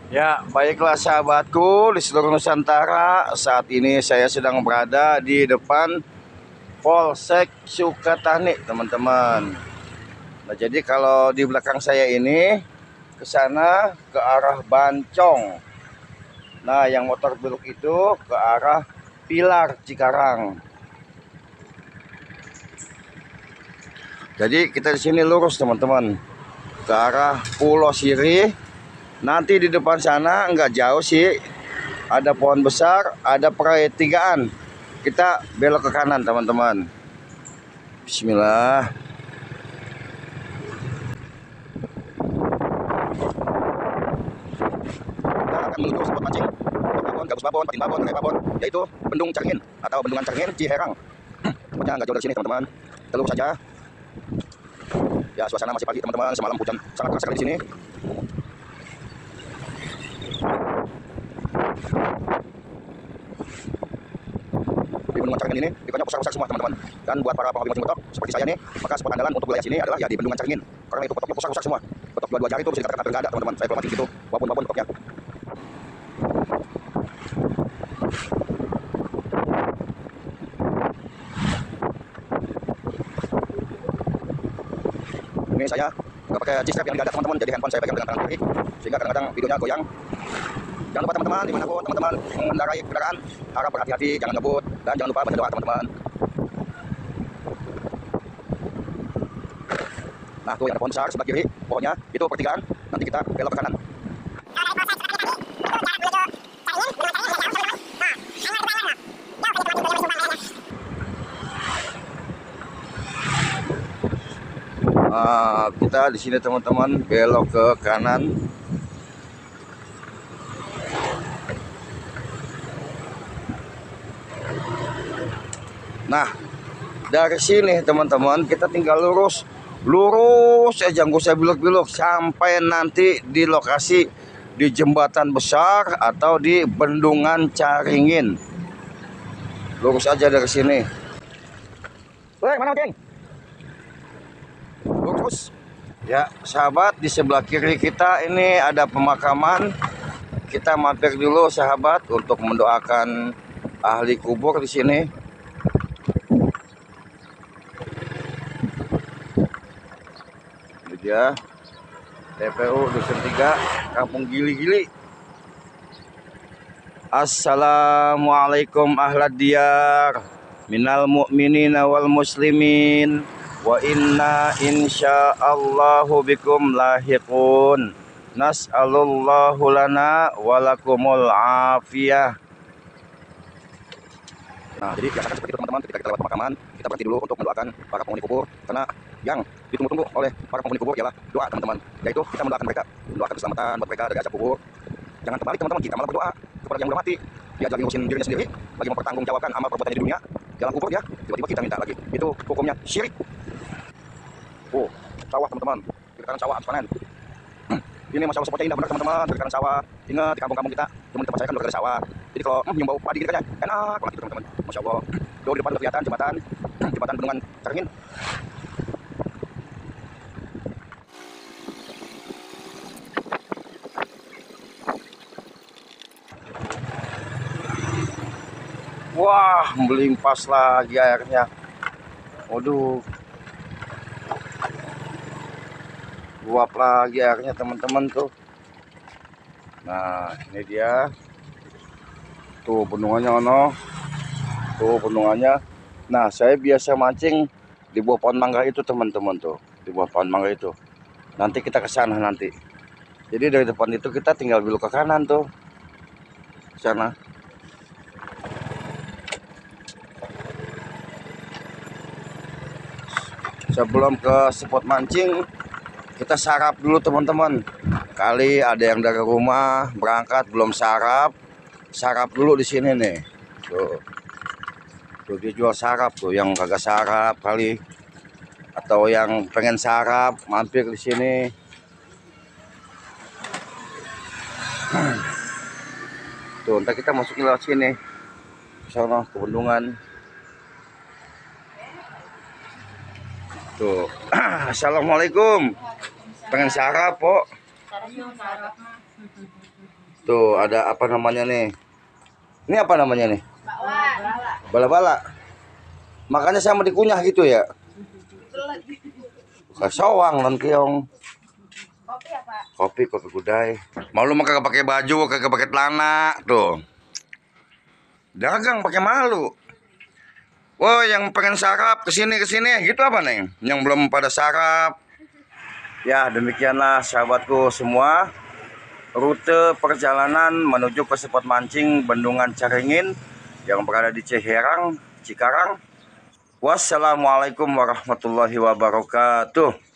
Ya, baiklah sahabatku di seluruh Nusantara. Saat ini saya sedang berada di depan Polsek Sukatani, teman-teman. Nah, jadi kalau di belakang saya ini ke sana ke arah Bancong. Nah, yang motor belok itu ke arah Pilar Cikarang. Jadi kita di sini lurus, teman-teman, ke arah Pulau Siri. Nanti di depan sana nggak jauh sih, ada pohon besar, ada pertigaan. Kita belok ke kanan, teman-teman. Bismillah. Kita akan menuju spot mancing. Babon, Gabus Babon, Patin Babon, Raya Babon, yaitu Bendung Caringin atau Bendungan Caringin Ciherang. Tempatnya nggak jauh dari sini, teman-teman. Kita lurus saja. Ya, suasana masih pagi, teman-teman. Semalam hujan sangat keras sekali di sini. Di Bendungan Caringin ini ikannya besar-besar semua, teman-teman. Dan buat para penghobi mancing betok seperti saya nih, maka spot andalan untuk wilayah sini adalah ya di Bendungan Caringin. Karena itu betoknya besar-besar semua. Betok dua-dua jari itu bisa dikatakan hampir nggak ada, teman-teman. Saya pernah mancing gitu, babon-babon betoknya. Ini saya nggak pakai G-strap yang ada, teman-teman, jadi handphone saya pegang dengan tangan kiri sehingga kadang-kadang videonya goyang. Jangan lupa, teman-teman, dimanapun teman-teman mengendarai kendaraan, harap berhati-hati, jangan ngebut, dan jangan lupa baca doa, teman-teman. Nah, tuh yang ada pohon besar sebelah kiri, pohonnya itu pertigaan, nanti kita belok ke kanan. Nah, kita di sini, teman-teman, belok ke kanan. Nah, dari sini, teman-teman, kita tinggal lurus aja, nggak usah belok-belok sampai nanti di lokasi di jembatan besar atau di Bendungan Caringin. Lurus aja dari sini. Woi, mana Ceng? Lurus. Ya, sahabat, di sebelah kiri kita ini ada pemakaman. Kita mampir dulu, sahabat, untuk mendoakan ahli kubur di sini. Ini dia TPU Dusun 3, Kampung Gili-Gili. Assalamualaikum ahlad diyar minal mu'minina wal muslimin wa inna insyaallahu bikum lahiqun. Nas'alullahu lana walakumul afiyah. Nah, jadi biasakan seperti itu, teman-teman, ketika kita lewat pemakaman, kita berhenti dulu untuk mendoakan para penghuni kubur, karena yang ditunggu-tunggu oleh para penghuni kubur ialah doa, teman-teman. Yaitu kita mendoakan mereka, mendoakan keselamatan buat mereka dari azab kubur. Jangan terbalik, teman-teman, kita malah berdoa kepada yang udah mati. Dia lagi ngurusin dirinya sendiri, lagi mempertanggungjawabkan amal perbuatannya di dunia, dalam kubur dia, tiba-tiba kita minta lagi. Itu hukumnya syirik. Oh, sawah, teman-teman, kita sawah habis panen. Ini masalah spotnya indah benar, teman-teman, dari sawah. Ingat di kampung-kampung kita, cuma tempat saya kan udah ada sawah. Jadi kalau nyium bau padi gitu kan enak banget gitu, teman-teman. Masya Allah. Tuh di depan udah kelihatan jembatan Bendungan Caringin. Wah, melimpas lagi airnya. Waduh, luap lagi airnya, teman-teman tuh. Nah, ini dia. Tuh bendungannya, ono. Tuh bendungannya. Nah, saya biasa mancing di bawah pohon mangga itu, teman-teman tuh. Di bawah pohon mangga itu. Nanti kita ke sana nanti. Jadi dari depan itu kita tinggal belok ke kanan tuh. Ke sana. Sebelum ke spot mancing, kita sarap dulu, teman-teman. Kali ada yang dari rumah berangkat belum sarap, sarap dulu di sini nih. Tuh dia jual sarap tuh, yang kagak sarap kali atau yang pengen sarap mampir di sini. Tuh, ntar kita masukin lewat sini. Ke sana ke bendungan. Tuh. Assalamualaikum. Pengen sarap, Pok. Tuh ada apa namanya nih? Ini apa namanya nih? Bala-bala. Makanya sama dikunyah gitu ya. Kasawang non keong. Kopi apa? Kopi gudai. Malu mah kagak pakai baju, kagak pakai celana tuh. Dagang pakai malu. Oh, yang pengen sarap kesini gitu apa nih? Yang belum pada sarap. Ya, demikianlah sahabatku semua. Rute perjalanan menuju ke spot mancing Bendungan Caringin yang berada di Ciherang, Cikarang. Wassalamualaikum warahmatullahi wabarakatuh.